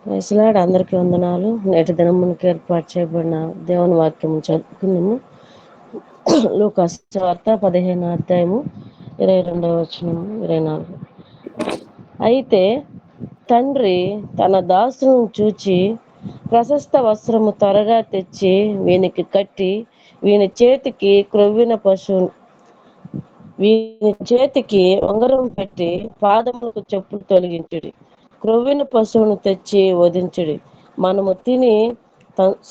వేసలాడు అందరికీ వందనాలు. నేటి దినం మనకు ఏర్పాటు చేయబడిన దేవుని వాక్యము చదువుకున్నాము. లూకాసు వార్త 15వ అధ్యాయము 22వ వచనం 24. అయితే తండ్రి తన దాసును చూచి ప్రశస్త వస్త్రము త్వరగా తెచ్చి వీనికి కట్టి వీని చేతికి ఉంగరం పెట్టి పాదములకు చెప్పులు తొలగించుడి. క్రొవ్విన పశువును తెచ్చి వధించుడి. మనము తిని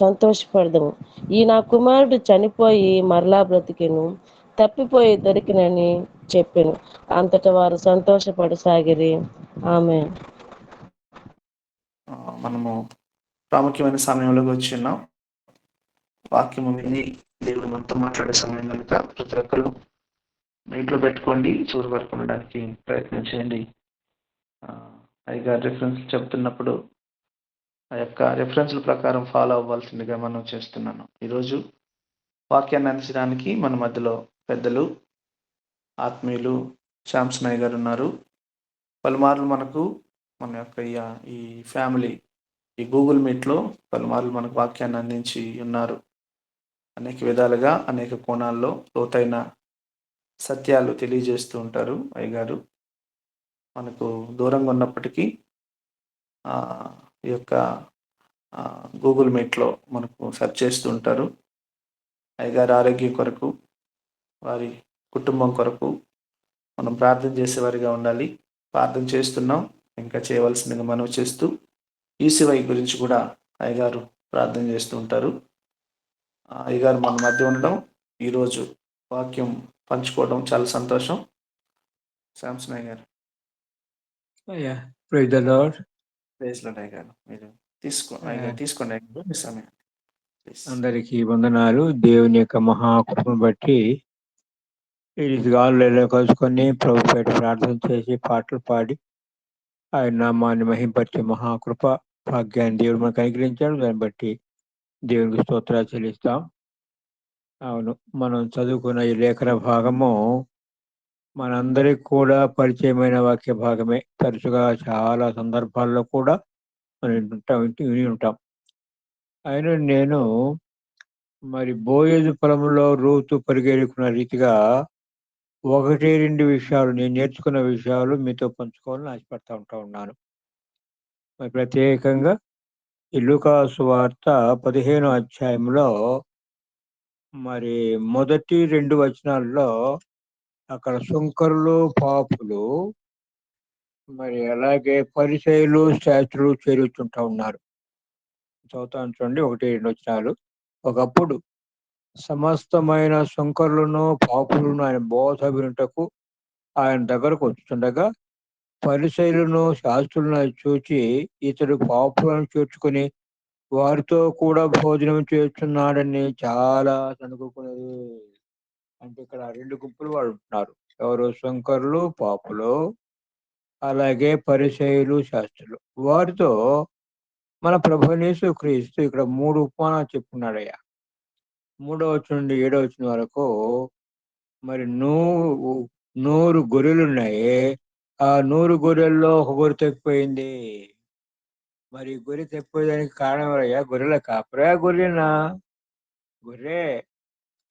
సంతోషపడదాము. ఈ నా కుమారుడు చనిపోయి మరలా బ్రతికెను, తప్పిపోయి దొరికినని చెప్పెను. అంతట వారు సంతోషపడసాగిరి. ఆమేన్. మనము ప్రాముఖ్యమైన సమయంలోకి వచ్చి ఉన్నాం. వాక్యము విని దేవుడు మనతో మాట్లాడే సమయం కనుక ప్రతి ఒక్కరు నీటిలో పెట్టుకోండి, చూరు వరకు ఉండడానికి ప్రయత్నం చేయండి. అయ్యగారు రిఫరెన్స్ చెప్తున్నప్పుడు ఆ యొక్క రిఫరెన్స్ల ప్రకారం ఫాలో అవ్వాల్సిందిగా మనం చేస్తున్నాను. ఈరోజు వాక్యాన్ని అందించడానికి మన మధ్యలో పెద్దలు ఆత్మీయులు శాంసనయ్య గారు ఉన్నారు. పలుమార్లు మనకు మన యొక్క ఈ ఫ్యామిలీ ఈ గూగుల్ మీట్లో పలుమార్లు మనకు వాక్యాన్ని అందించి ఉన్నారు. అనేక విధాలుగా అనేక కోణాల్లో లోతైన సత్యాలు తెలియజేస్తూ ఉంటారు అయ్యగారు. మనకు దూరంగా ఉన్నప్పటికీ ఈ యొక్క గూగుల్ మీట్లో మనకు సెర్చ్ చేస్తూ ఉంటారు. అయ్యగారి ఆరోగ్యం కొరకు, వారి కుటుంబం కొరకు మనం ప్రార్థన చేసేవారిగా ఉండాలి. ప్రార్థన చేస్తున్నాం, ఇంకా చేయవలసిందిగా మనవి చేస్తూ ఈసీవై గురించి కూడా అయ్యగారు ప్రార్థన చేస్తూ ఉంటారు. అయ్యగారు మన మధ్య ఉండడం, ఈరోజు వాక్యం పంచుకోవడం చాలా సంతోషం. శాంసన్ అయ్యగారు. Praise the lord. Praise lord అయ్యగారు. మీరు తీసుకోండి అయ్యగారు మీ సమయం. అందరికీ వందనాలు. దేవుని యొక్క మహాకృపను బట్టి ఈ రీతిగా ఆన్లైన్లో కలుసుకొని ప్రభు పేట ప్రార్థన చేసి పాటలు పాడి ఆయన నామాన్ని మహింపరిచే మహాకృప భాగ్యాన్ని దేవుడు మనకు అనుగ్రహించాడు. దాన్ని బట్టి దేవునికి స్తోత్రాలు చెల్లిస్తాం. అవును, మనం చదువుకున్న ఈ లేఖన భాగము మనందరికి కూడా పరిచయమైన వాక్య భాగమే. తరచుగా చాలా సందర్భాల్లో కూడా మనం విని ఉంటాం. అయినా నేను మరి బోయేజు పొలంలో రూతు పరిగెడుకున్న రీతిగా 1-2 విషయాలు నేను నేర్చుకున్న విషయాలు మీతో పంచుకోవాలని ఆశపడతా ఉన్నాను. మరి ప్రత్యేకంగా ఈ లూకాసు వార్త 15వ అధ్యాయంలో మరి మొదటి 2 వచనాల్లో అక్కడ సుంకరులు, పాపులు, మరి అలాగే పరిసయ్యులు, శాస్త్రులు చేరుతుంటా ఉన్నారు. చదువుతాను చూడండి, 1-2 వచనాలు. ఒకప్పుడు సమస్తమైన సుంకరులను, పాపులను ఆయన బోధ వినుటకు ఆయన దగ్గరకు వచ్చుతుండగా పరిసయ్యులను, శాస్త్రులను చూచి ఇతడు పాపులను చేర్చుకుని వారితో కూడా భోజనం చేస్తున్నాడని చాలా సనుగుకున్నది. అంటే ఇక్కడ 2 గుంపులు వాళ్ళు ఉంటున్నారు. ఎవరు? సుంకరులు, పాపులు, అలాగే పరిసయ్యులు, శాస్త్రులు. వారితో మన ప్రభువైన యేసుక్రీస్తు ఇక్కడ 3 ఉపమానాలు చెప్పుకున్నాడయ్యా. 3వ వచనం నుండి 7వ వచనం వరకు మరి 100 గొర్రెలున్నాయి. ఆ 100 గొర్రెల్లో ఒక గొర్రె తప్పిపోయింది. మరి గొర్రె తప్పిపోయేదానికి కారణం ఎవరయ్యా? గొర్రెల కాపరా, గొర్రెనా? గొర్రె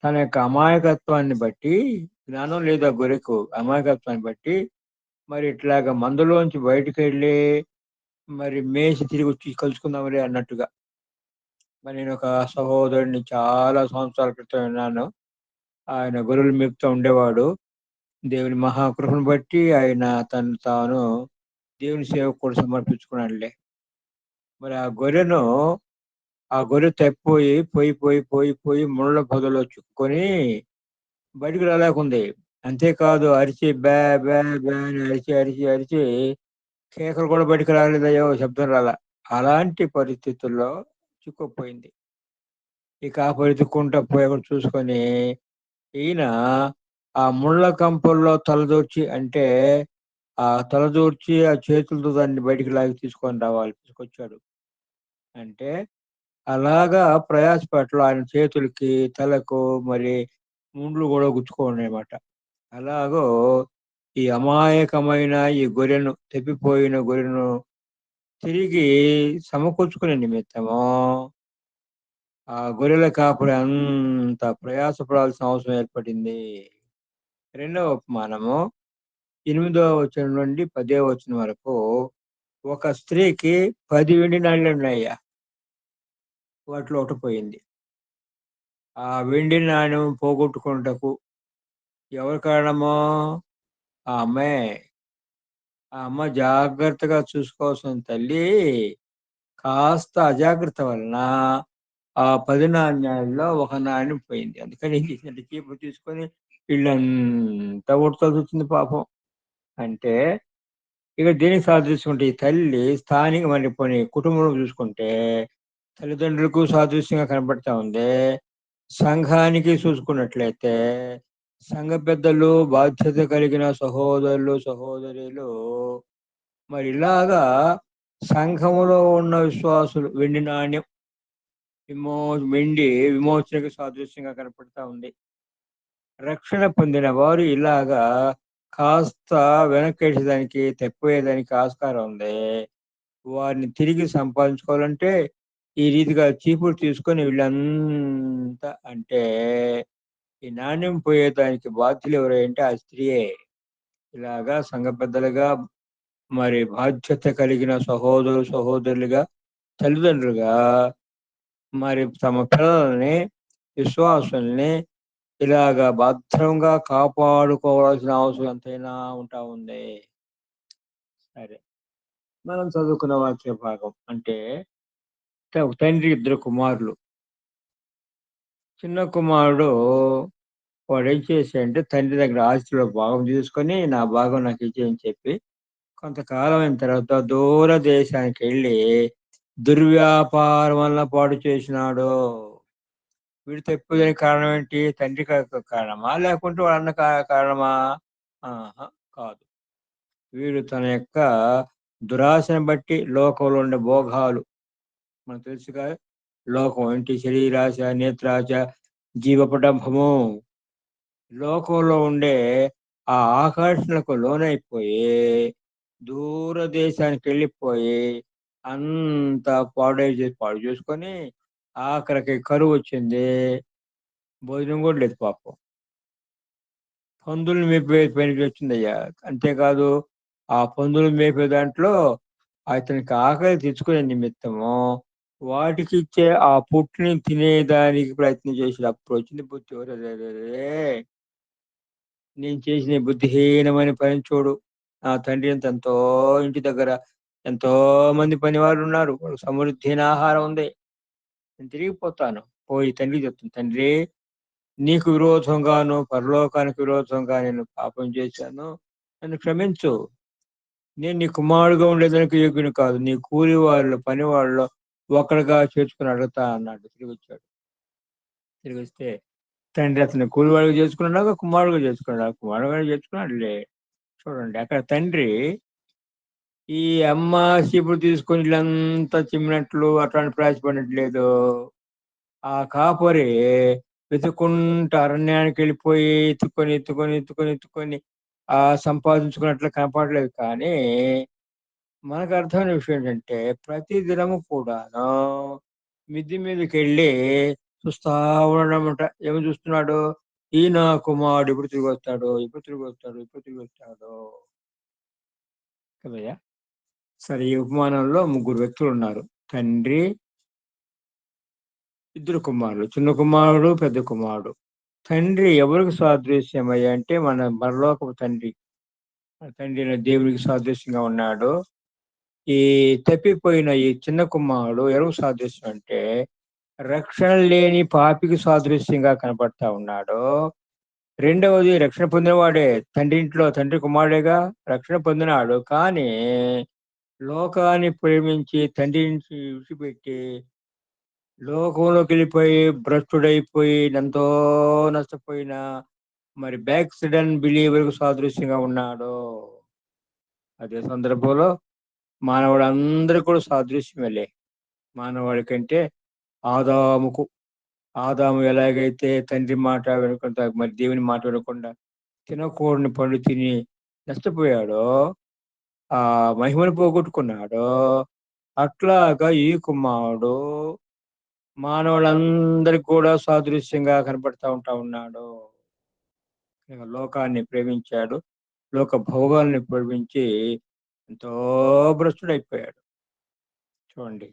తన యొక్క అమాయకత్వాన్ని బట్టి, జ్ఞానం లేదు ఆ గొర్రెకు, అమాయకత్వాన్ని బట్టి మరి ఇట్లాగా మందులోంచి బయటకు వెళ్ళి మరి మేసి తిరిగి వచ్చి కలుసుకుందామని అన్నట్టుగా. మరి నేను ఒక సహోదరుడిని చాలా సంవత్సరాల క్రితం విన్నాను. ఆయన గొర్రెలు మేపుతూ ఉండేవాడు. దేవుని మహాకృపను బట్టి ఆయన తను తాను దేవుని సేవకు కూడా సమర్పించుకున్నాడులే. మరి ఆ గొర్రె తప్పిపోయి పోయి ముళ్ళ పొదలో చిక్కుకొని బయటికి రాలేకుంది. అంతేకాదు అరిచి బ్యా బ్యా బ్యా అని అరిచి కేకలు కూడా బయటికి రాలేదయ్యో, శబ్దం రాలా. అలాంటి పరిస్థితుల్లో చిక్కుపోయింది. ఇక ఆ పరిస్థితుకుంటా పోయి చూసుకొని ఈయన ఆ ముళ్ళ కంపల్లో తలదూర్చి, అంటే ఆ తలదూర్చి ఆ చేతులతో దాన్ని బయటికి లాగి తీసుకొచ్చాడు. అంటే అలాగా ప్రయాసపట్లో ఆయన చేతులకి, తలకు మరి ముండ్లు కూడా గుచ్చుకోండి అనమాట. అలాగో ఈ అమాయకమైన ఈ తప్పిపోయిన గొర్రెను తిరిగి సమకూర్చుకునే నిమిత్తము ఆ గొర్రెల కాపరి అంత ప్రయాసపడాల్సిన అవసరం ఏర్పడింది. రెండవ ఉపమానము 8వ వచనం నుండి 10వ వచనం వరకు ఒక స్త్రీకి 10 వెండి నాణ్యాలు ఉన్నాయ్యా. వాటిలో ఒకటి పోయింది. ఆ వెండి నాణ్యం పోగొట్టుకున్నటకు ఎవరి కారణమో? ఆ అమ్మాయి. ఆ అమ్మ జాగ్రత్తగా చూసుకోవాల్సిన తల్లి కాస్త అజాగ్రత్త వలన ఆ 10 నాణ్యాల్లో ఒక నాణ్యం పోయింది. అందుకని ఏం చేసిందంటే చీపురు తీసుకొని ఇల్లంతా ఉడతాల్సి వచ్చింది పాపం. అంటే ఇక దేనికి సాదృశ్యం? ఈ తల్లి స్థానిక మరి పోనీ కుటుంబంలో చూసుకుంటే తల్లిదండ్రులకు సాదృశ్యంగా కనబడతా ఉంది. సంఘానికి చూసుకున్నట్లయితే సంఘ పెద్దలు, బాధ్యత కలిగిన సహోదరులు, సహోదరులు మరి ఇలాగా సంఘములో ఉన్న విశ్వాసులు వెండి నాణ్యం వెండి విమోచనకు సాదృశ్యంగా కనపడతా ఉంది. రక్షణ పొందిన వారు ఇలాగా కాస్త వెనకేసేదానికి, తప్పిపోయేదానికి ఆస్కారం ఉంది. వారిని తిరిగి సంపాదించుకోవాలంటే ఈ రీతిగా చీపురు తీసుకొని వీళ్ళంతా అంటే ఈ నాణ్యం పోయేదానికి బాధ్యులు ఎవరంటే ఆ స్త్రీయే. ఇలాగా సంఘ పెద్దలుగా మరి బాధ్యత కలిగిన సహోదరు సహోదరులుగా తల్లిదండ్రులుగా మరి తమ పిల్లల్ని విశ్వాసుల్ని ఇలాగా భద్రంగా కాపాడుకోవాల్సిన అవసరం ఎంతైనా ఉంటా ఉంది. సరే, మనం చదువుకున్న వాక్య భాగం అంటే ఒక తండ్రి 2 కుమారులు. చిన్న కుమారుడు వాడు ఏం చేశాడంటే తండ్రి దగ్గర ఆస్తిలో భాగం తీసుకొని నా భాగం నాకు ఇచ్చేయని చెప్పి కొంతకాలం అయిన తర్వాత దూర దేశానికి వెళ్ళి దుర్వ్యాపారం వల్ల పాడు చేసినాడు. వీడు తప్పిపోయేదానికి కారణం ఏంటి? తండ్రి కారణమా? లేకుంటే వాళ్ళ అన్న కారణమా? ఆహా, కాదు. వీడు తన యొక్క దురాశను బట్టి లోకంలో ఉండే భోగాలు మనకు తెలుసుగా. లోకం ఏంటి? శరీరాశ, నేత్రాశ, జీవపడంభము. లోకంలో ఉండే ఆ ఆకర్షణకు లోనైపోయి దూర దేశానికి వెళ్ళిపోయి అంతా పాడు చేసుకొని ఆఖరికి కరువు వచ్చింది. భోజనం కూడా లేదు పాపం. పందులు మేపే పనికి వచ్చిందయ్యా. అంతేకాదు ఆ పందులు మేపే దాంట్లో అతనికి ఆకలి తెచ్చుకునే నిమిత్తము వాటికి ఇచ్చే ఆ పుట్టుని తినేదానికి ప్రయత్నం చేసి అప్పుడు వచ్చింది బుద్ధి. నేను చేసిన బుద్ధిహీనమైన పని చూడు. నా తండ్రి ఎంతో ఇంటి దగ్గర ఎంతో మంది పనివారు ఉన్నారు, సమృద్ధి అయిన ఆహారం ఉంది. నేను తిరిగిపోతాను. పోయి తండ్రికి చెప్తాను, తండ్రి నీకు విరోధంగాను పరలోకానికి విరోధంగా నేను పాపం చేశాను, నన్ను క్షమించు. నేను నీ కుమారుడుగా ఉండేదానికి యోగ్యుని కాదు. నీ కూలి వాళ్ళు పని వాళ్ళు ఒకరిగా చేర్చుకుని అడుగుతా అన్నాడు. తిరిగి వచ్చాడు. తిరిగి వస్తే తండ్రి అతను కూలివాడిగా చేసుకున్నాడు, కుమారుడుగా చేసుకున్నాడు. కుమారుడుగా చేసుకున్నాడులే. చూడండి అక్కడ తండ్రి ఈ అమ్మ చీపురు తీసుకొని ఇల్లంతా చిమ్మినట్లు అట్లాంటి ప్రయాసపడినట్లేదు. ఆ కాపరి వెతుక్కుంటూ అరణ్యానికి వెళ్ళిపోయి ఎత్తుకొని ఆ సంపాదించుకున్నట్లు కనపడలేదు. కానీ మనకు అర్థమైన విషయం ఏంటంటే ప్రతి దినము కూడాను మిద్ది మీదకి వెళ్ళి చూస్తా ఉండడమట. ఏమి చూస్తున్నాడు? ఈ నా కుమారుడు ఇప్పుడు తిరిగి వస్తాడు, ఇప్పుడు తిరిగి వస్తాడు, ఇప్పుడు తిరిగి వస్తాడు కదయ్యా. సరే, ఈ ఉపమానంలో 3 వ్యక్తులు ఉన్నారు. తండ్రి, 2 కుమారులు, చిన్న కుమారుడు, పెద్ద కుమారుడు. తండ్రి ఎవరికి సాదృశ్యమయ్యా అంటే మన పరలోకపు తండ్రి. మన తండ్రి అయిన దేవునికి సాదృశ్యంగా ఉన్నాడు. ఈ తప్పిపోయిన ఈ చిన్న కుమారుడు ఎవరికి సాదృశ్యం అంటే రక్షణ లేని పాపికి సాదృశ్యంగా కనపడతా ఉన్నాడు. రెండవది రక్షణ పొందినవాడే. తండ్రి ఇంట్లో తండ్రి కుమారుడేగా, రక్షణ పొందినాడు. కానీ లోకాన్ని ప్రేమించి తండ్రి నుంచి విడిచిపెట్టి లోకంలోకి వెళ్ళిపోయి భ్రష్టుడైపోయి ఎంతో నష్టపోయిన మరి బ్యాక్ సిడన్ బిలీవర్ సాదృశ్యంగా ఉన్నాడు. అదే సందర్భంలో మానవుడు అందరూ కూడా సాదృశ్యమేలే. మానవాడి కంటే ఆదాము ఎలాగైతే తండ్రి మాట వినకుండా మరి దేవుని మాట వినకుండా తినకూడని పండు తిని నష్టపోయాడో, ఆ మహిమను పోగొట్టుకున్నాడో, అట్లాగా ఈ కుమారుడు మానవులందరికి కూడా సాదృశ్యంగా కనపడతా ఉన్నాడు. ఇక లోకాన్ని ప్రేమించాడు, లోక భోగాల్ని ప్రేమించి ఎంతో భ్రష్టుడైపోయాడు. చూడండి,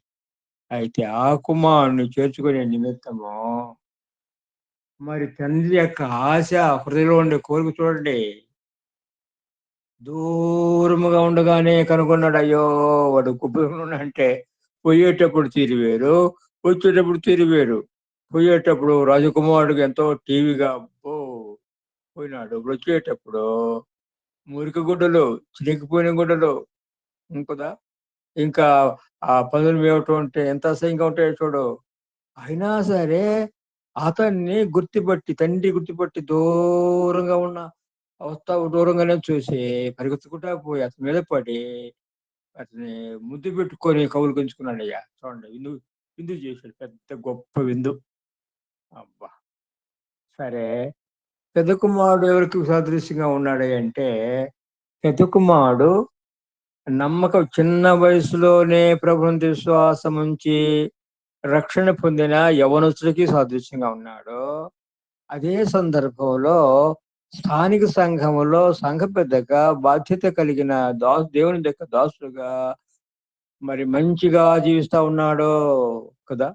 అయితే ఆ కుమారుని చేర్చుకునే నిమిత్తము మరి తండ్రి యొక్క ఆశ, హృదయంలో ఉండే కోరిక చూడండి. దూరముగా ఉండగానే కనుగొన్నాడు. అయ్యో, వాడు కుటుంబం అంటే పోయేటప్పుడు తీరు వేరు, వచ్చేటప్పుడు తీరు వేరు. పోయేటప్పుడు రాజకుమారుడికి ఎంతో టీవీగా అబ్బో పోయినాడు. ఇప్పుడు వచ్చేటప్పుడు మురికి గుడ్డలు, చిరిగిపోయిన గుడ్డలు కదా. ఇంకా ఆ పనులు వేయటం అంటే ఎంత అసహ్యంగా ఉంటాయో చూడు. అయినా సరే అతన్ని గుర్తుపట్టి, తండ్రి గుర్తుపట్టి దూరంగా ఉన్న వస్తావు దూరంగానే చూసి పరిగెత్తుకుంటా పోయి అతని మీద పడి అతని ముద్దు పెట్టుకొని కవులు పెంచుకున్నాడు. అయ్యా చూడండి, విందు విందు చేశాడు, పెద్ద గొప్ప విందు. అబ్బా, సరే. పెద్ద కుమారుడు ఎవరికి సాదృశ్యంగా ఉన్నాడు అంటే, పెద్ద కుమారుడు నమ్మకం, చిన్న వయసులోనే ప్రభువుని విశ్వాసం ఉంచి రక్షణ పొందిన యవనస్తుడికి సాదృశ్యంగా ఉన్నాడు. అదే సందర్భంలో స్థానిక సంఘములో సంఘ పెద్దగా బాధ్యత కలిగిన దేవుని యొక్క దాసుడుగా మరి మంచిగా జీవిస్తా ఉన్నాడు కదా.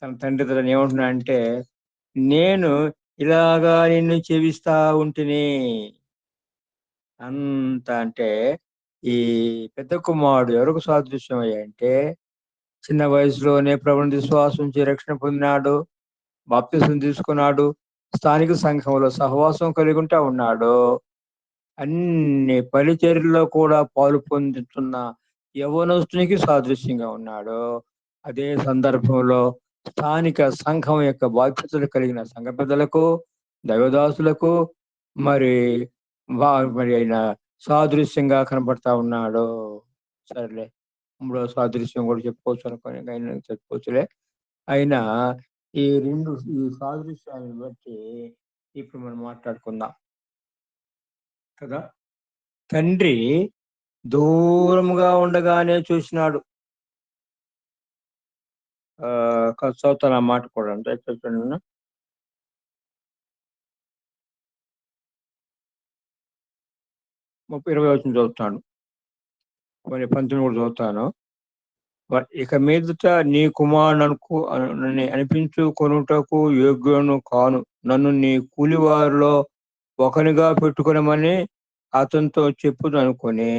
తన తండ్రి తను ఏమంటున్నా అంటే, నేను ఇలాగా నిన్ను చెవిస్తా ఉంటిని అంత అంటే, ఈ పెద్ద కుమారుడు ఎవరికి సాదృశ్యం అంటే, చిన్న వయసులోనే ప్రభువుని విశ్వాసం ఉంచి రక్షణ పొందినాడు, బాప్తిసం తీసుకున్నాడు, స్థానిక సంఘంలో సహవాసం కలిగి ఉంటా ఉన్నాడు, అన్ని పరిచర్యల్లో కూడా పాలు పొందుతున్న యవనస్తునికి సాదృశ్యంగా ఉన్నాడు. అదే సందర్భంలో స్థానిక సంఘం యొక్క బాధ్యతలు కలిగిన సంఘ పెద్దలకు, దైవదాసులకు మరి మరి ఆయన సాదృశ్యంగా కనబడతా ఉన్నాడు. సరేలే, మూడో సాదృశ్యం కూడా చెప్పుకోవచ్చు అనుకోని ఆయన చెప్పుకోవచ్చులే. అయినా ఈ సాదృశ్యాలను బట్టి ఇప్పుడు మనం మాట్లాడుకుందాం కదా. తండ్రి దూరముగా ఉండగానే చూసినాడు. చదువుతాను ఆ మాట కూడా అంటే చెప్పండి. 20 వచనం చదువుతాను, మరి 19 కూడా చదువుతాను. ఇక మీదట నీ కుమారునకు అనిపించుకొనుటకు యోగ్యులను కాను, నన్ను నీ కూలివారిలో ఒకనిగా పెట్టుకునమని అతనితో చెప్పుదు అనుకుని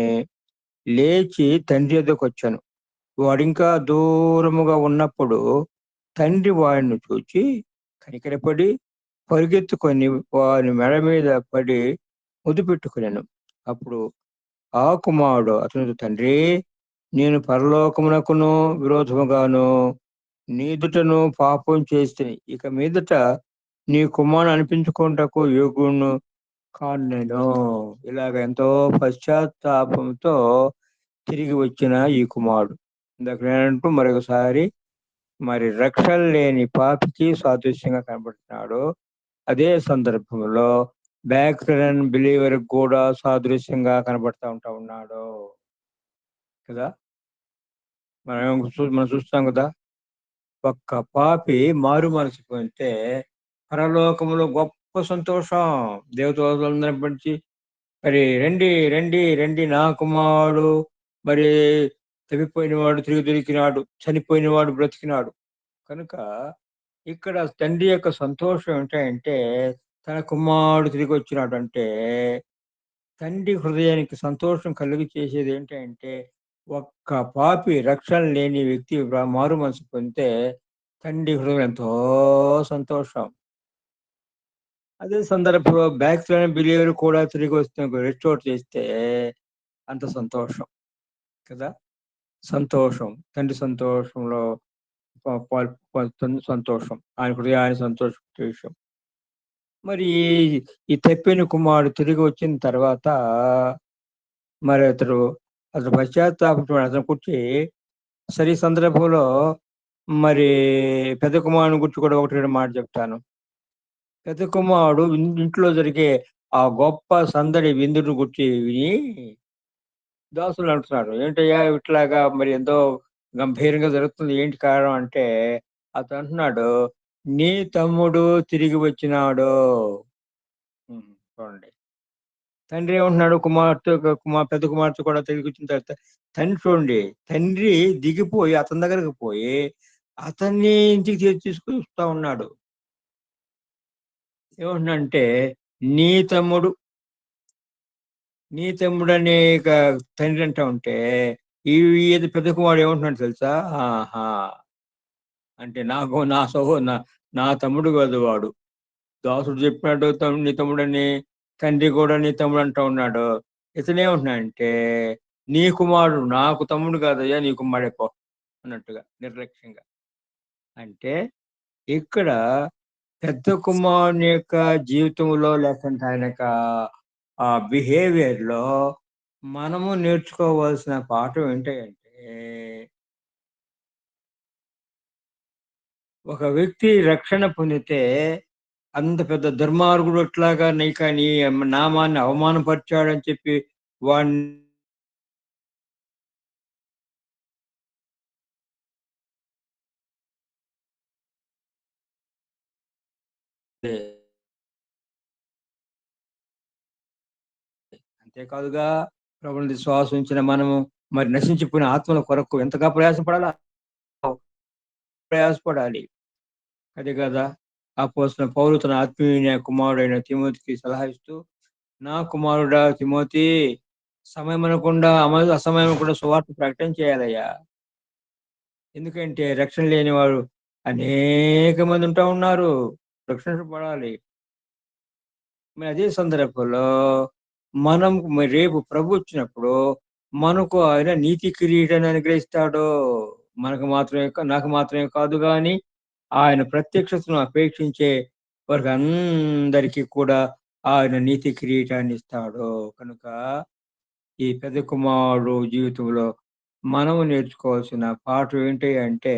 లేచి తండ్రి ఎద్దకు వచ్చాను. వాడింకా దూరముగా ఉన్నప్పుడు తండ్రి వాడిని చూచి కనికరపడి పరిగెత్తుకొని వాని మెడ మీద పడి ముద్దు పెట్టుకున్నాను. అప్పుడు ఆ కుమారుడు అతనితో, తండ్రి, నేను పరలోకమునకును విరోధముగాను నీ ఎదుటను పాపం చేస్తే ఇక మీదట నీ కుమారుని అనిపించుకుంటకు యోగును కాను నేను. ఇలాగ ఎంతో పశ్చాత్తాపంతో తిరిగి వచ్చిన ఈ కుమారుడు ఇందాక నేనంటూ మరొకసారి మరి రక్షణ లేని పాపికి సాదృశ్యంగా కనబడుతున్నాడు. అదే సందర్భంలో బ్యాక్టరన్ బిలీవర్ కూడా సాదృశ్యంగా కనబడతా ఉన్నాడు కదా. మనం చూస్తాం కదా, ఒక్క పాపి మారు మనసు పొందితే పరలోకములో గొప్ప సంతోషం. దేవతలందరిని పంచి మరి రండి రండి రండి నా కుమారుడు మరి తప్పిపోయిన వాడు తిరిగి దొరికినాడు, చనిపోయిన వాడు బ్రతికినాడు. కనుక ఇక్కడ తండ్రి యొక్క సంతోషం ఏంటంటే, తన కుమారుడు తిరిగి వచ్చినాడు అంటే తండ్రి హృదయానికి సంతోషం కలుగు చేసేది ఏంటంటే, ఒక్క పాపి రక్షణ లేని వ్యక్తి మారు మనసు పొందితే తండ్రి హృదయం ఎంతో సంతోషం. అదే సందర్భంలో బ్యాక్ బిలీవర్ కూడా తిరిగి వస్తే రెస్టోర్ చేస్తే అంత సంతోషం కదా. సంతోషం, తండ్రి సంతోషంలో సంతోషం, ఆయన హృదయాన్ని సంతోషం విషయం. మరి ఈ తప్పిన కుమారుడు తిరిగి వచ్చిన తర్వాత మరి అతడు పశ్చాత్తాపం అతను కూర్చి సరి సందర్భంలో మరి పెద్ద కుమారుని గురించి కూడా ఒకటి రెండు మాట చెప్తాను. పెద్ద కుమారుడు ఇంట్లో జరిగే ఆ గొప్ప సందడి విందును గురించి విని దాసులు అంటున్నారు, ఏంటయ్యా ఇట్లాగా మరి ఎంతో గంభీరంగా జరుగుతుంది, ఏంటి కారణం అంటే అతను అంటున్నాడు, నీ తమ్ముడు తిరిగి వచ్చినాడు. చూడండి, తండ్రి ఏమంటున్నాడు, పెద్ద కుమార్తె కూడా తిరిగి వచ్చిన తర్వాత తండ్రి చూడండి, తండ్రి దిగిపోయి అతని దగ్గరకు పోయి అతన్ని ఇంటికి తీసుకుని వస్తా ఉన్నాడు. ఏమంటున్నాడంటే, నీ తమ్ముడు నీ తమ్ముడు అనే తండ్రి అంటా ఉంటే ఈ ఏది పెద్ద కుమారుడు ఏమంటున్నాడు తెలుసా, ఆహా, అంటే నాకు నా తమ్ముడు కాదు వాడు. దాసుడు చెప్పినాడు నీ తమ్ముడని, తండ్రి కూడా నీ తమ్ముడు అంటా ఉన్నాడు. ఇతనేమంటున్నాడంటే, నీ కుమారుడు నాకు తమ్ముడు కాదయ్యా, నీ కుమారుడే పో అన్నట్టుగా నిర్లక్ష్యంగా. అంటే ఇక్కడ పెద్ద కుమారుని యొక్క జీవితంలో, లేకుంటే ఆయన యొక్క ఆ బిహేవియర్ లో మనము నేర్చుకోవాల్సిన పాఠం ఏంటంటే, ఒక వ్యక్తి రక్షణ పొందితే అంత పెద్ద దుర్మార్గుడు అట్లాగా నీ నామాన్ని అవమానపరిచాడని చెప్పి వాడిని అంతేకాదుగా ప్రభుని విశ్వాసం ఉంచిన మనము మరి నశించిపోయిన ఆత్మల కొరకు ఎంతగా ప్రయాసపడాలి. అదే కదా అపోస్తలుడైన పౌలు తన ఆత్మీయ కుమారుడైన తిమోతికి సలహా ఇస్తూ, నా కుమారుడా తిమోతి, సమయం అనకుండా అసమయం అనకుండా సువార్త ప్రకటన చేయాలయ్యా. ఎందుకంటే రక్షణ లేని వారు అనేక మంది ఉంటా ఉన్నారు, రక్షించబడాలి. మరి అదే సందర్భంలో మనం మరి రేపు ప్రభు వచ్చినప్పుడు మనకు ఆయన నీతి కిరీటాన్ని అనుగ్రహిస్తాడు. నాకు మాత్రమే కాదు గాని ఆయన ప్రత్యక్షతను అపేక్షించే వారికి అందరికీ కూడా ఆయన నీతి కిరీటాన్ని ఇస్తాడు. కనుక ఈ పెద్ద కుమారుడు జీవితంలో మనము నేర్చుకోవాల్సిన పాఠం ఏంటి అంటే,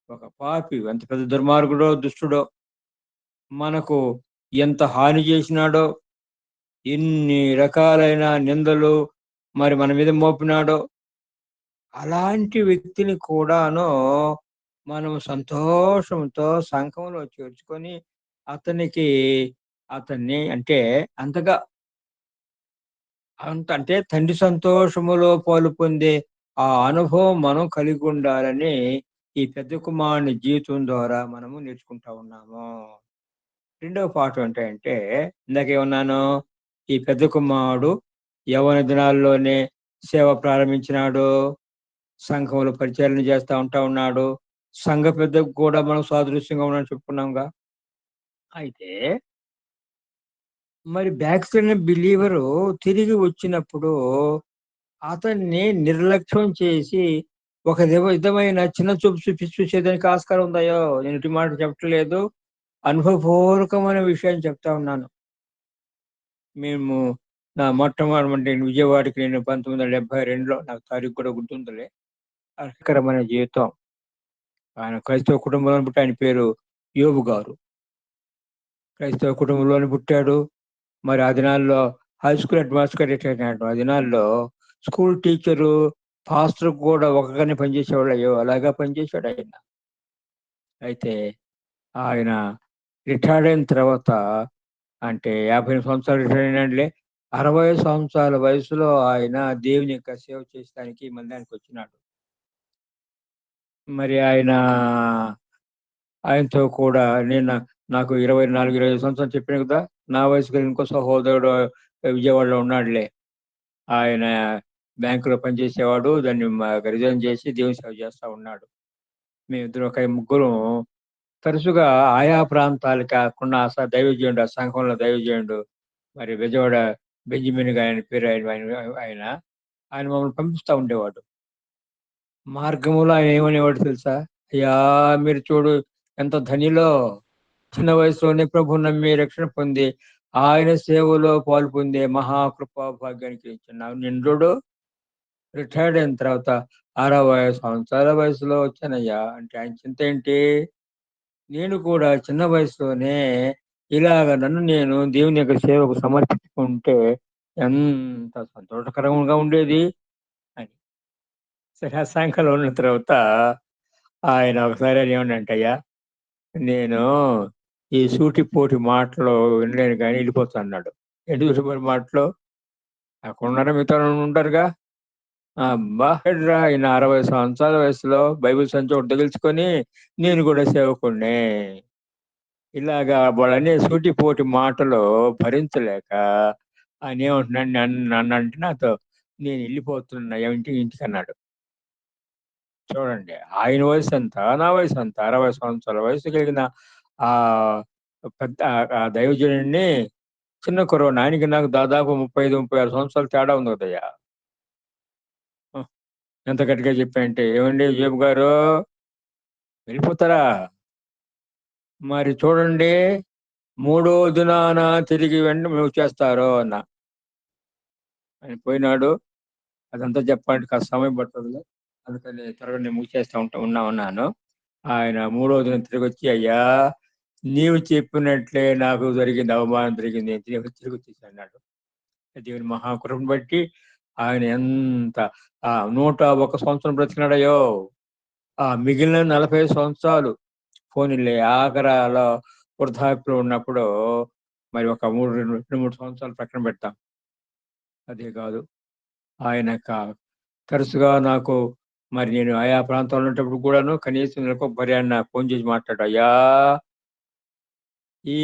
ఒక పాపి ఎంత పెద్ద దుర్మార్గుడో దుష్టుడో మనకు ఎంత హాని చేసినాడో, ఎన్ని రకాలైన నిందలు మరి మన మీద మోపినాడో, అలాంటి వ్యక్తిని కూడాను మనం సంతోషంతో సంఘంలో చేర్చుకొని అతనికి అతన్ని అంటే అంతగా అంటే తండ్రి సంతోషములో పాలు పొందే ఆ అనుభవం మనం కలిగి ఉండాలని ఈ పెద్ద కుమారుని జీవితం ద్వారా మనము నేర్చుకుంటా ఉన్నాము. రెండవ పాఠం ఏంటంటే, ఇందాకేమన్నాను, ఈ పెద్ద కుమారుడు యవ్వన దినాల్లోనే సేవ ప్రారంభించినాడు, సంఘంలో పరిచర్యలు చేస్తా ఉన్నాడు, సంఘ పెద్దకు కూడా మనం సాదృశ్యంగా ఉన్నాడని చెప్పుకున్నాంగా. అయితే మరి బ్యాక్ స్టైల్ బిలీవరు తిరిగి వచ్చినప్పుడు అతన్ని నిర్లక్ష్యం చేసి ఒక విధమైన చిన్న చూపు చూసేదానికి ఆస్కారం ఉందాయో, నేను ఇటు మాట చెప్పట్లేదు, అనుభవపూర్వకమైన విషయం చెప్తా ఉన్నాను. మేము నా మొట్టమొదటి విజయవాడకి నేను 1972లో, నాకు తారీఖు కూడా గుర్తుందిలే, అకరమైన జీవితం. ఆయన క్రైస్తవ కుటుంబంలో పుట్టి, ఆయన పేరు యోబు గారు. క్రైస్తవ కుటుంబంలోనే పుట్టాడు. మరి ఆ దినాల్లో high school head master retire అయినాడు. ఆ దినాల్లో స్కూల్ టీచరు పాస్టర్ కూడా ఒకగానే పనిచేసేవాళ్ళు, అయ్యో అలాగా పనిచేశాడు ఆయన. అయితే ఆయన రిటైర్డ్ అయిన తర్వాత, అంటే 58 సంవత్సరాలు రిటైర్ అయినాడులే, 60 సంవత్సరాల వయసులో ఆయన దేవుని యొక్క సేవ చేసడానికి మందిరానికి వచ్చినాడు. మరి ఆయనతో కూడా నాకు 24-25 సంవత్సరాలు చెప్పాను కదా, నా వయసు కలిగిన ఇంకో సహోదరుడు విజయవాడలో ఉన్నాడులే. ఆయన బ్యాంకులో పనిచేసేవాడు, దాన్ని రిజైన్ చేసి దేవుని సేవ చేస్తా ఉన్నాడు. మేమిద్దరు ఒక ముగ్గురు తరచుగా ఆయా ప్రాంతాలు కాకుండా దైవజనుడు, ఆ సంఘంలో దైవజనుడు మరి విజయవాడ బెంజమిన్ గా ఆయన పేరు, ఆయన ఆయన మమ్మల్ని పంపిస్తా ఉండేవాడు. మార్గంలో ఆయన ఏమనేవాడు తెలుసా, అయ్యా మీరు చూడు ఎంత ధనిలో, చిన్న వయసులోనే ప్రభు నమ్మి రక్షణ పొంది ఆయన సేవలో పాలు పొందే మహాకృపా భాగ్యానికి ఇచ్చిన నిండు రిటైర్డ్ అయిన తర్వాత 60 సంవత్సరాల వయసులో వచ్చానయ్యా అంటే ఆయన చింత ఏంటి, నేను కూడా చిన్న వయసులోనే ఇలాగ నన్ను నేను దేవుని యొక్క సేవకు సమర్పించుకుంటే ఎంత సంతోషకరంగా ఉండేది అని. సరే ఆ సాయంకాలం ఉన్న తర్వాత ఆయన ఒకసారి ఏమన్నాడంటే, అయ్యా నేను ఈ సూటిపోటి మాటలు వినలేను కానీ వెళ్ళిపోతా అన్నాడు. ఏంటి సూటిపోటి మాటలు? అక్కడ ఉన్నారా మిగతా వాళ్ళు ఉంటారుగా. అబ్బా రా ఈయన 60 సంవత్సరాల వయసులో బైబిల్ సంచి ఒకటి తగిల్చుకొని నేను కూడా సేవకుడినే. ఇలాగా వాళ్ళనే సూటిపోటి మాటలు భరించలేక ఆయన ఏమంటున్నాడు నన్ను అంటే నాతో, నేను వెళ్ళిపోతున్నా ఇంటికి అన్నాడు. చూడండి ఆయన వయసు ఎంత, నా వయసు ఎంత, 60 సంవత్సరాల వయసు కలిగిన ఆ పెద్ద ఆ దైవజనుడిని చిన్న కుర్రోడిని, ఆయనకి నాకు దాదాపు 35, 36 సంవత్సరాలు తేడా ఉంది కదయ్యా. ఆ, ఎంత గట్టిగా చెప్పాయంటే, ఏమండి జేబు గారు వెళ్ళిపోతారా? మరి చూడండి మూడో దినాన తిరిగి వెంటనే నువ్వు చేస్తారు అన్న. ఆయన పోయినాడు. అదంతా చెప్పాలంటే కాస్త సమయం పడుతుంది, అందుకని త్వరగా నేను ముగిచేస్తా ఉన్నాను. ఆయన మూడో దినం తిరిగి వచ్చి, అయ్యా నీవు చెప్పినట్లే నాకు జరిగింది, అవమానం జరిగింది, తిరిగి వచ్చేసి అన్నాడు. దేవుని మహాకృపను బట్టి ఆయన ఎంత 101 సంవత్సరం బ్రతికినాడయో. ఆ మిగిలిన 40 సంవత్సరాలు పోనీలే ఆఖరాలో వృద్ధాప్యంలో ఉన్నప్పుడు మరి ఒక 3 సంవత్సరాలు ప్రక్కన పెడతాం. అదే కాదు, ఆయన తరచుగా నాకు మరి నేను ఆయా ప్రాంతాల్లో ఉన్నప్పుడు కూడాను కనీసం నెలకు భార్యన్న ఫోన్ చేసి మాట్లాడు, అయ్యా ఈ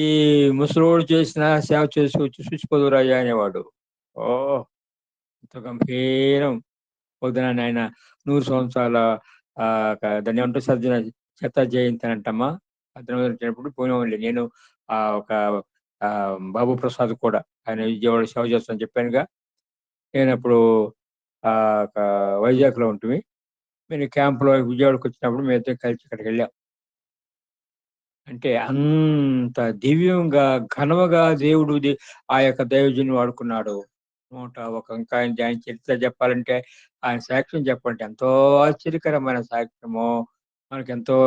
ముసలోడు చేసిన సేవ చేసి వచ్చి చూసిపోదురయ్యా అనేవాడు. ఓ ఎంతో గంభీరం. పొద్దున ఆయన 100 సంవత్సరాల దాన్ని ఏమంటారు సర్జన శత జయంతి అంటమ్మా. అతను వచ్చినప్పుడు పోయినవాళ్ళి నేను ఒక బాబు ప్రసాద్ కూడా ఆయన విజయవాడ సేవ చేస్తానని చెప్పానుగా. నేను అప్పుడు వైజాగ్ లో ఉంటుంది. నేను క్యాంపులో విజయవాడకి వచ్చినప్పుడు మేము ఇద్దరం కలిసి అక్కడికి వెళ్ళాం. అంటే అంత దివ్యంగా ఘనముగా దేవుడు ఆ యొక్క దైవజుని వాడుకున్నాడు. 101 ఇంకా ఆయన చరిత్ర చెప్పాలంటే, ఆయన సాక్ష్యం చెప్పాలంటే ఎంతో ఆశ్చర్యకరమైన సాక్ష్యము. మనకెంతో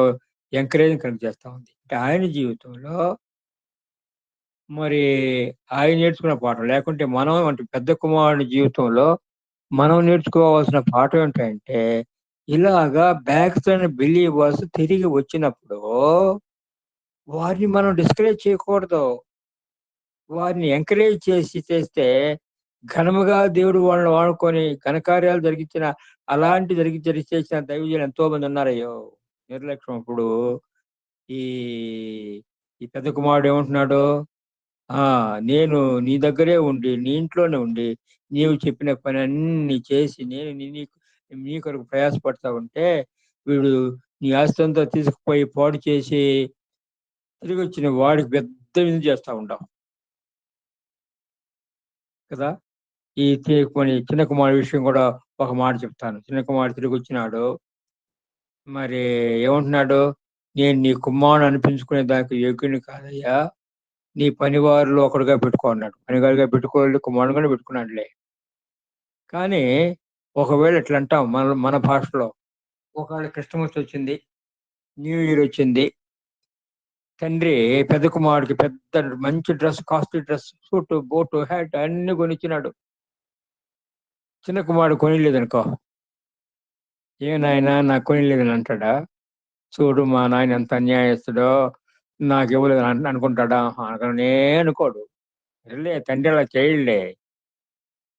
ఎంకరేజింగ్ కలిగి చేస్తా ఉంది. అంటే ఆయన జీవితంలో మరి ఆయన నేర్చుకున్న పాఠం, లేకుంటే మనం అంటే పెద్ద కుమారుడి జీవితంలో మనం నేర్చుకోవాల్సిన పాఠం ఏంటంటే, ఇలాగా బ్యాక్స్ బిలీవర్స్ తిరిగి వచ్చినప్పుడు వారిని మనం డిస్కరేజ్ చేయకూడదు. వారిని ఎంకరేజ్ చేస్తే ఘనముగా దేవుడు వాళ్ళని వాడుకొని ఘనకార్యాలు జరిగించిన చేసిన దైవజనులు ఎంతో మంది ఉన్నారయ్యో. నిర్లక్ష్యం ఇప్పుడు ఈ ఈ పెద్ద కుమారుడు ఏమంటున్నాడు, నేను నీ దగ్గరే ఉండి నీ ఇంట్లోనే ఉండి నీవు చెప్పిన పని అన్ని చేసి నేను నీ కొరకు ప్రయాసపడతా ఉంటే వీడు నీ ఆస్తి అంతా తీసుకుపోయి పాడు చేసి తిరిగి వచ్చిన వాడికి పెద్ద విందు చేస్తా ఉంటాం కదా. ఈ చిన్న కుమారుడు విషయం కూడా ఒక మాట చెప్తాను. చిన్న కుమారుడు తిరిగి వచ్చినాడు. మరి ఏమంటున్నాడు, నేను నీ కుమారుడు అనిపించుకునే దానికి యోగ్యుని కాదయ్యా, నీ పనివారిలో ఒకడుగా పెట్టుకో అన్నాడు. పనివారిగా పెట్టుకోవాలి, కుమారుడుగానే పెట్టుకున్నాడులే. కానీ ఒకవేళ ఇట్లా అంటాం మన భాషలో, ఒకవేళ క్రిస్టమస్ వచ్చింది, న్యూ ఇయర్ వచ్చింది, తండ్రి పెద్ద కుమారుడికి పెద్ద మంచి dress, costly dress, suit boat hat అన్ని కొనిచ్చినాడు. చిన్న కుమారుడు కొనిలేదనుకో, నాయన నాకు కొనిలేదని అంటాడా? చూడు మా నాయన ఎంత అన్యాయస్తుడో, నాకు ఇవ్వలేదు అనుకుంటాడా? అనగానే అనుకోడు. తండ్రి అలా చేయలే.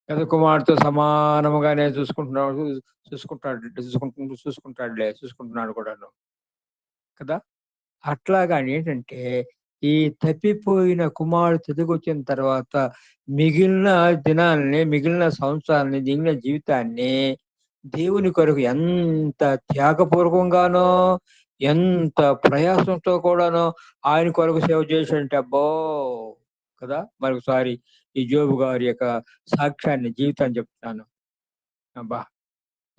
పెద్ద కుమారుడితో సమానముగానే చూసుకుంటున్నాడు కూడాను కదా. అట్లాగా ఏంటంటే, ఈ తప్పిపోయిన కుమారుడు తిరిగి వచ్చిన తర్వాత మిగిలిన దినాల్ని, మిగిలిన సంవత్సరాల్ని, మిగిలిన జీవితాన్ని దేవుని కొరకు ఎంత త్యాగపూర్వకంగానో, ఎంత ప్రయాసంతో కూడానో ఆయన కొరకు సేవ చేసినట్టు అబ్బో కదా. మరొకసారి ఈ జోబు గారి యొక్క సాక్ష్యాన్ని, జీవితాన్ని చెప్తాను. అబ్బా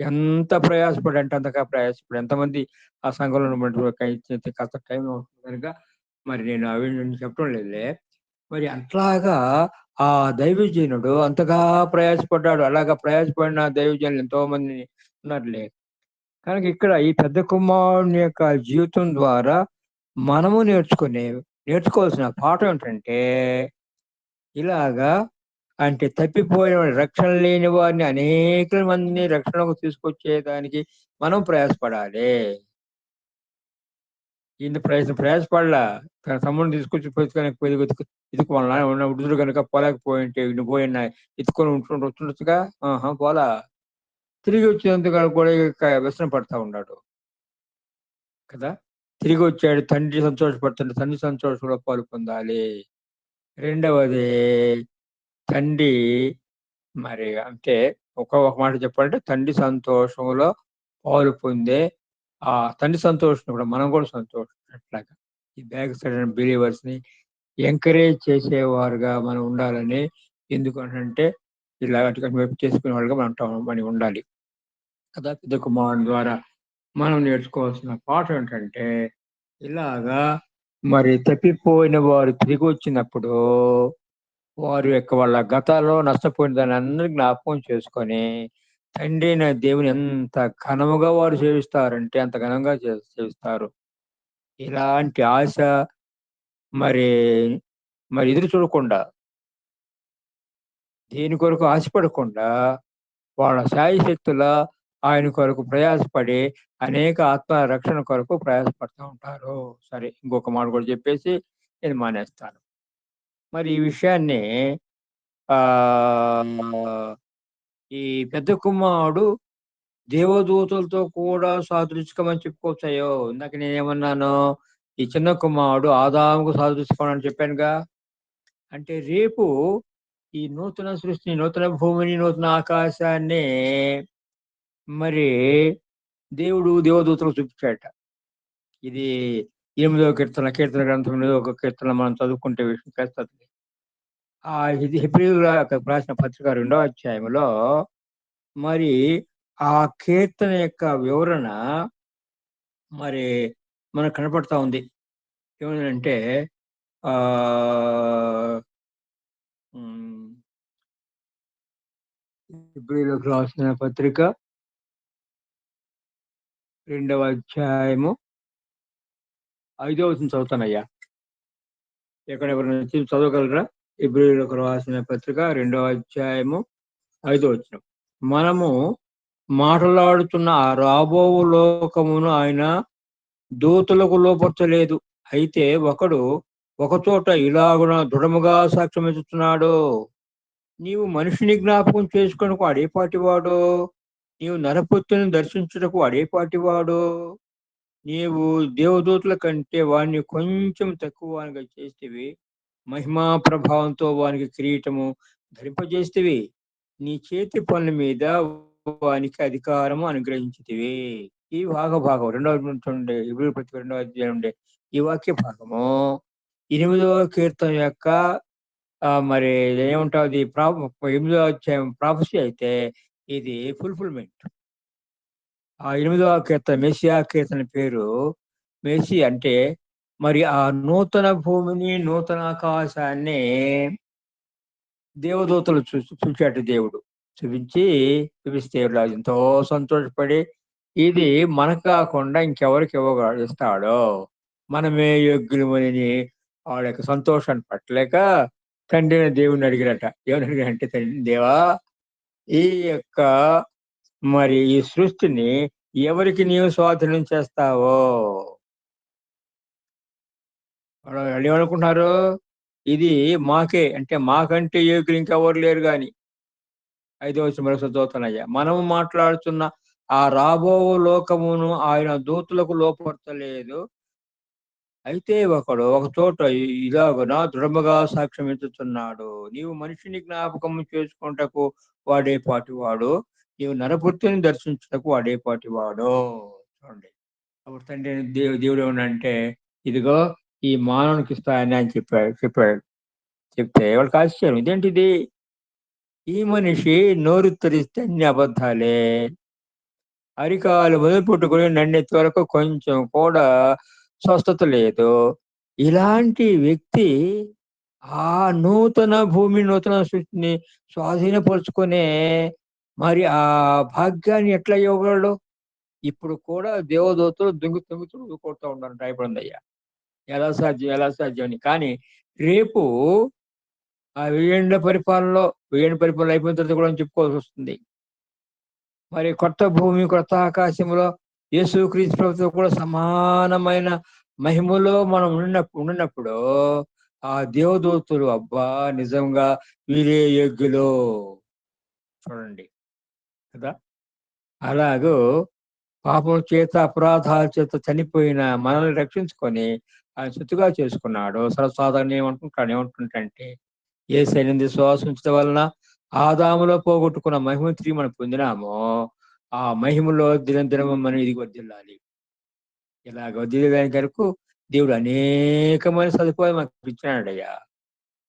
ఎంత ప్రయాసపడి అంటే అంతగా ప్రయాసపడి, ఎంతమంది ఆ సంఘంలో ఉన్నటువంటి కాస్త టైం అవుతుంది కనుక మరి నేను అవి చెప్పడం లేదులే. మరి అట్లాగా ఆ దైవజనుడు అంతగా ప్రయాసపడ్డాడు. అలాగా ప్రయాసపడిన దైవజనులు ఎంతో మంది ఉన్నారులే. కనుక ఇక్కడ ఈ పెద్ద కుమారుని యొక్క జీవితం ద్వారా మనము నేర్చుకోవాల్సిన పాఠం ఏంటంటే, ఇలాగా అంటే తప్పిపోయిన రక్షణ లేని వారిని అనేక మందిని రక్షణకు తీసుకొచ్చేదానికి మనం ప్రయాసపడాలి. ఈయన ప్రయాసపడలా. తన తమ్ముడిని తీసుకొచ్చి ఇదికు వాళ్ళ నాన్న ఉన్న వృద్ధుడు కనుక పోలేకపోయింటే నువ్వు పోయిన ఎత్తుకొని వస్తుండొచ్చుగా. పోలా. తిరిగి వచ్చేందుకు కూడా వ్యసనం పడతా ఉన్నాడు కదా. తిరిగి వచ్చాడు, తండ్రి సంతోషపడుతుంటే తండ్రి సంతోషంలో పాలు పొందాలి. రెండవది, తండ్రి మరి అంటే ఒక మాట చెప్పాలంటే తండ్రి సంతోషంలో పాలు పొందే ఆ తండ్రి సంతోషం కూడా మనం కూడా సంతోషం అట్లాగా. ఈ బ్యాక్ సైడ్ బిలీవర్స్ ని ఎంకరేజ్ చేసేవారుగా మనం ఉండాలని. ఎందుకంటే ఇలా అటుకని వైపు చేసుకునే వాళ్ళుగా మనం ఉండాలి కదా. పెద్ద కుమారుడు ద్వారా మనం నేర్చుకోవాల్సిన పాఠం ఏంటంటే, ఇలాగా మరి తప్పిపోయిన వారు తిరిగి వచ్చినప్పుడు వారి యొక్క వాళ్ళ గతాల్లో నష్టపోయిన దాన్ని అందరూ జ్ఞాపకం చేసుకొని తండ్రి అయిన దేవుని ఎంత ఘనముగా వారు సేవిస్తారంటే అంత ఘనంగా సేవిస్తారు. ఇలాంటి ఆశ మరి మరి ఎదురు చూడకుండా, దేని కొరకు ఆశపడకుండా వాళ్ళ శాయశక్తుల ఆయన కొరకు ప్రయాసపడి అనేక ఆత్మ రక్షణ కొరకు ప్రయాసపడుతూ ఉంటారు. సరే, ఇంకొక మాట కూడా చెప్పేసి నేను మానేస్తాను. మరి ఈ విషయాన్ని ఆ ఈ పెద్ద కుమారుడు దేవదూతలతో కూడా సాదృశ్యమని చెప్పుకోవచ్చాయో. ఇందాక నేనేమన్నాను, ఈ చిన్న కుమారుడు ఆదాముకు సాదృశ్యం అని చెప్పానుగా. అంటే రేపు ఈ నూతన సృష్టిని, నూతన భూమిని, నూతన ఆకాశాన్ని మరి దేవుడు దేవదూతలకు చూపించాడట. ఇది 8వ కీర్తన గ్రంథం 8వ కీర్తన మనం చదువుకుంటే విషయం కలుస్తుంది. ఇది హెబ్రీయులకు రాసిన పత్రిక 2వ అధ్యాయంలో మరి ఆ కీర్తన యొక్క వివరణ మరి మనకు కనపడతా ఉంది. ఏమంటే ఆ హెబ్రీయులకు రాసిన పత్రిక 2వ అధ్యాయము 5వ వచనం చదువుతానయ్యా. ఎక్కడెవరైనా చదవగలరా? హెబ్రీయులకు రాసిన పత్రిక 2వ అధ్యాయము 5వ వచనం. మనము మాట్లాడుతున్న ఆ రాబో లోకమును ఆయన దూతలకు లోపరచలేదు. అయితే ఒకడు ఒకచోట ఇలాగున దృఢముగా సాక్ష్యం ఇస్తున్నాడు. నీవు మనిషిని జ్ఞాపకం చేసుకుని అడేపాటివాడు, నీవు నరపుత్రుని దర్శించుటకు అడేపాటివాడు, నీవు దేవదూతల కంటే వాడిని కొంచెం తక్కువ వానిగా చేస్తేవి, మహిమా ప్రభావంతో వానికి కిరీటము ధరింపజేస్తేవి, నీ చేతి పనుల మీద వానికి అధికారము అనుగ్రహించితివి. ఈ భాగం 2వ అధ్యాయం ఉండే ఈ వాక్య భాగము 8వ కీర్తన యొక్క మరి ఏముంటుంది 8వ అధ్యాయం ప్రాఫెసీ అయితే ఇది ఫుల్ఫిల్మెంట్. ఆ 8వ కీర్తన మెస్సియా కీర్తన పేరు మెస్సి. అంటే మరి ఆ నూతన భూమిని, నూతన ఆకాశాన్ని దేవదూతలు చూచాడు. దేవుడు చూపిస్తే ఎంతో సంతోషపడి ఇది మనకు కాకుండా ఇంకెవరికి ఇస్తాడో, మనమే యోగ్యులమని వాళ్ళ యొక్క సంతోషాన్ని పట్టలేక తండ్రి దేవుడిని అడిగినట. ఏమని అడిగారంటే, తండ్రి దేవా, ఈ యొక్క మరి ఈ సృష్టిని ఎవరికి నీవు స్వాధీనం చేస్తావో. వాళ్ళు ఏమనుకుంటున్నారు, ఇది మాకే, అంటే మాకంటే యోగ్యులు ఇంకెవరు లేరు. కానీ 5వ వచనం చదువుతానయ్యా. మనము మాట్లాడుతున్న ఆ రాబో లోకమును ఆయన దూతలకు లోపరచలేదు. అయితే ఒక చోట ఇలాగున దృఢముగా సాక్ష్యం ఇస్తున్నాడు. నీవు మనిషిని జ్ఞాపకం చేసుకుంటకు వాడేపాటివాడు, నీవు నరపుత్రుని దర్శించుటకు వాడేపాటివాడు. చూడండి, అప్పుడు తండ్రి దేవుడు ఏమనంటే, ఇదిగో ఈ మానవునికి ఇస్తాయని ఆయన చెప్పాడు. చెప్తే వాళ్ళకి ఆశ్చర్యం, ఇదేంటిది, ఈ మనిషి నోరు తెరిస్తే అన్ని అబద్ధాలే, అరికాలు మొదలు పుట్టుకుని నన్నెత్తి వరకు కొంచెం కూడా స్వస్థత లేదు. ఇలాంటి వ్యక్తి ఆ నూతన భూమి, నూతన సృష్టిని స్వాధీనపరుచుకునే మరి ఆ భాగ్యాన్ని ఎట్లా ఇవ్వగలడు? ఇప్పుడు కూడా దేవదూతలు దుంగు కొడుతూ ఉన్నారు. భయపడిందయ్యా, ఎలా సాధ్యం అని. కానీ రేపు ఆ 1000 పరిపాలనలో 1000 పరిపాలన అయిపోయిన తర్వాత కూడా చెప్పుకోవాల్సి వస్తుంది. మరి కొత్త భూమి కొత్త ఆకాశంలో యేసుక్రీస్తు ప్రభుతో కూడా సమానమైన మహిమలో మనం ఉన్నప్పుడు ఆ దేవదూతలు అబ్బా నిజంగా వీరే యోగ్యులు చూడండి కదా. అలాగూ పాపం చేత అపరాధాల చేత చనిపోయిన మనల్ని రక్షించుకొని ఆయన సొత్తుగా చేసుకున్నాడు. సర్వసాధారణ ఏమంటుంటే ఏ సైన్యం విశ్వాసం ఉంచడం వలన ఆదాములో పోగొట్టుకున్న మహిమ తిరిగి మనం పొందినామో ఆ మహిమలో దినదినం మనం ఇది వర్ధిల్లాలి. ఇలాగ వర్ధిల్లేదాని కొరకు దేవుడు అనేకమైన సదుపాయాలు మనకు ఇచ్చినాడయ్యా.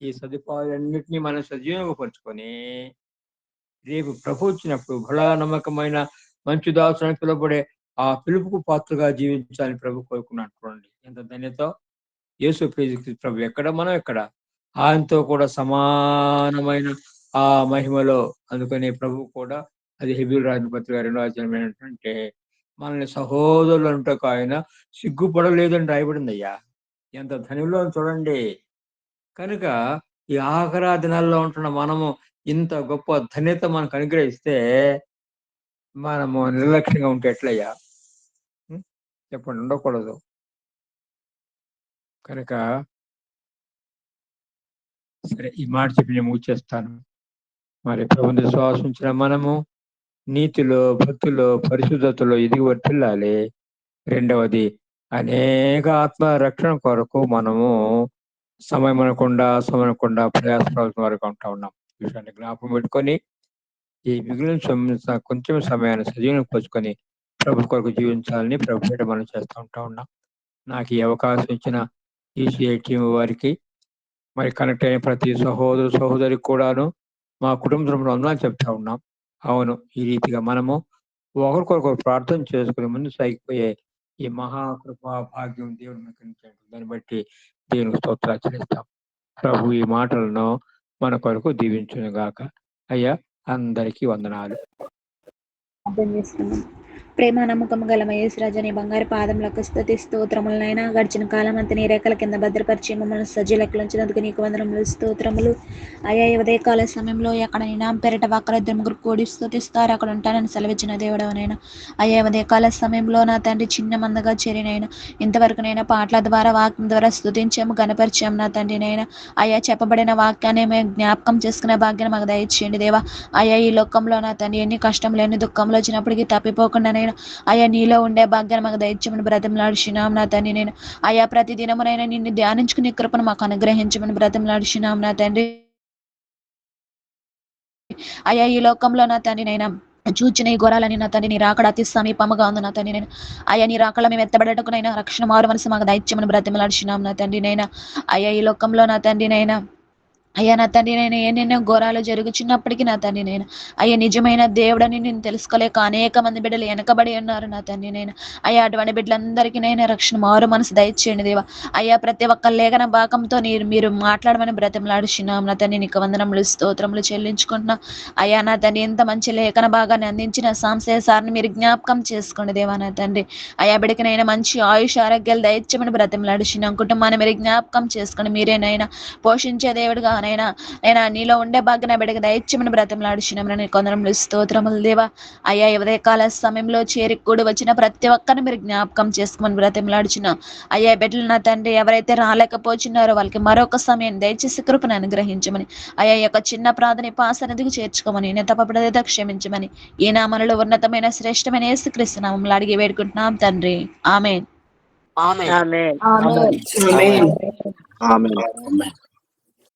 ఈ సదుపాయాలన్నింటినీ మనం సజీవంపరుచుకొని రేపు ప్రభు వచ్చినప్పుడు బలా నమ్మకమైన మంచి దాసుని పిలువబడే ఆ పిలుపుకు పాత్రగా జీవించాలని ప్రభు కోరుకున్నాడు. చూడండి ఎంత ధన్యత. యేసు ప్రభు ఎక్కడ మనం ఎక్కడ ఆయనతో కూడా సమానమైన ఆ మహిమలో. అందుకని ప్రభు కూడా అది హెబీలు రాసిన పత్రిక 2వ అధ్యాయం ఏంటంటే మనల్ని సహోదరులు అంటకు ఆయన సిగ్గుపడలేదని రాయబడింది అయ్యా. ఎంత ధనిలో చూడండి. కనుక ఈ ఆఖరా దినాల్లో ఉంటున్న మనము ఇంత గొప్ప ధన్యత మనకు అనుగ్రహిస్తే మనము నిర్లక్ష్యంగా ఉంటే ఎట్లయ్యా చెప్పండి. ఉండకూడదు. కనుక సరే ఈ మాట చెప్పి నేను ముగిచేస్తాను. మరి ప్రభుని విశ్వాసించిన మనము నీతిలో భక్తిలో పరిశుద్ధతలో ఎదిగి వర్తిల్లాలి. రెండవది అనేక ఆత్మ రక్షణ కొరకు మనము సమయం అనకుండా ప్రయాసపడాల్సిన వరకు ఉంటా ఉన్నాం. విషయాన్ని జ్ఞాపకం పెట్టుకొని ఈ మిగిలిన కొంచెం సమయాన్ని సజీవం పరుచుకొని ప్రభు కొరకు జీవించాలని ప్రభు పేట మనం చేస్తూ ఉన్నాం. నాకు ఈ అవకాశం ఇచ్చిన ఈసీఐ టీం వారికి మరి కనెక్ట్ అయిన ప్రతి సహోదరికి కూడాను మా కుటుంబంలో వందనాలు చెప్తా ఉన్నాం. అవును, ఈ రీతిగా మనము ఒకరికొకరు ప్రార్థన చేసుకుని ముందు సాగిపోయే ఈ మహాకృపా భాగ్యం దేవుడు మనకు ఇచ్చాడు. దాన్ని బట్టి దేవునికి స్తోత్రాలు చెల్లిస్తాం. ప్రభు ఈ మాటలను మన కొరకు దీవించును గాక. అయ్యా అందరికీ వందనాలు. అర్థం చేసుకున్నాం. ప్రేమ నమ్మకం గల యేసురాజా నీ బంగారు పాదములకు స్తుతి స్తోత్రములనైనా గడిచిన కాలం అంతా నీ రేఖల కింద భద్రపరిచి మమ్మల్ని సజ్జీలకు ఉంచినందుకు నీకు వందనములు స్తోత్రములు. అయ్యా ఉదయకాల సమయంలో ఎక్కడైనా పెరట ఒక్కరిద్దరు ముగ్గురు కూడి స్తుతిస్తారు అక్కడ ఉంటానని సెలవిచ్చిన దేవుడవనైనా అయ్యా ఉదయకాల సమయంలో నా తండ్రి చిన్న మందగా చేరినైనా ఇంతవరకు నైనా పాటల ద్వారా వాక్యం ద్వారా స్తుతించాము గణపరిచాము నా తండ్రి నైనా. అయ్యా చెప్పబడిన వాక్యాన్ని మేము జ్ఞాపకం చేసుకునే భాగ్యాన్ని మాకు దయచేయండి దేవా. అయ్యా ఈ లోకంలో నా తండ్రి ఎన్ని కష్టములు ఎన్ని దుఃఖంలో వచ్చినప్పటికీ తప్పిపోకుండా నేను అయ్యా నీలో ఉండే భాగ్యాన్ని మాకు దయచేయమని బ్రతిమలాడుచున్నాం నా తండ్రి. నేను అయ్యా ప్రతి దినమునైనా నిన్ను ధ్యానించుకునే కృపను మాకు అనుగ్రహించమని బ్రతిమలాడుచున్నాం నా తండ్రి. అయ్యా ఈ లోకంలో నా తండ్రి నైనా చూచిన ఈ గొర్రెలని నా తండ్రి నీ రాకడ అతి సమీపముగా ఉంది నా తండ్రి నేను. అయ్యా నీ రాకడ మేము ఎత్తబడటకునైనా రక్షణ మారు మనసు మాకు దయచేయమని బ్రతిమలాడుచున్నాం నా తండ్రి నైనా. అయ్యా ఈ లోకంలో నా తండ్రి నైనా అయ్యా నా తండ్రి నేను ఎన్నెన్నో ఘోరాలు జరుగుచున్నప్పటికీ నా తండ్రి నేను అయ్యా నిజమైన దేవుడని నేను తెలుసుకోలేక అనేక మంది బిడ్డలు వెనకబడి ఉన్నారు నా తండ్రి నేను. అయ్యా అటువంటి బిడ్డలందరికీ నేను రక్షణ మారు మనసు దయచేయండి దేవా. అయ్యా ప్రతి ఒక్క లేఖన భాగంతో మీరు మాట్లాడమని బ్రతిమలాడుచున్నాం నా తండ్రి. నీకు వందనములు స్తోత్రములు చెల్లించుకుంటున్నా. అయ్యా నా తండ్రి ఎంత మంచి లేఖన భాగాన్ని అందించిన సాంశయ సార్ని మీరు జ్ఞాపకం చేసుకోండి దేవా నా తండ్రి. అయ్యా బిడ్డకి నైనా మంచి ఆయుష్ ఆరోగ్యాలు దయచేయమని బ్రతిమలాడుచున్నాం. కుటుంబాన్ని మీరు జ్ఞాపకం చేసుకుని మీరేనైనా పోషించే దేవుడుగా నైనా నీలో ఉండే భాగ్య నా బిడ్డకు దయచేయమని బ్రతిమలాడుచున్నాం. కొందరములు స్తోత్రములు దేవా. అయ్యా ఉదయకాల సమయంలో చేరికూడి వచ్చిన ప్రతి ఒక్కరిని మీరు జ్ఞాపకం చేసుకోమని బ్రతిమలాడుచున్నాం. అయ్యా బిడ్డలు నా తండ్రి ఎవరైతే రాలేకపోతున్నారో వాళ్ళకి మరొక సమయం దయచేసి కృపను అనుగ్రహించమని అయ్యా ఈ యొక్క చిన్న ప్రార్థన పాసనదికి చేర్చుకోమని నేను తప్పబడేదా క్షమించమని ఈ నామములో ఉన్నతమైన శ్రేష్టమైన యేసుక్రీస్తు నామములో అడిగి వేడుకుంటున్నాం తండ్రి. ఆమేన్. ఆమేన్. ఆమేన్. ఆమేన్. ఆమేన్.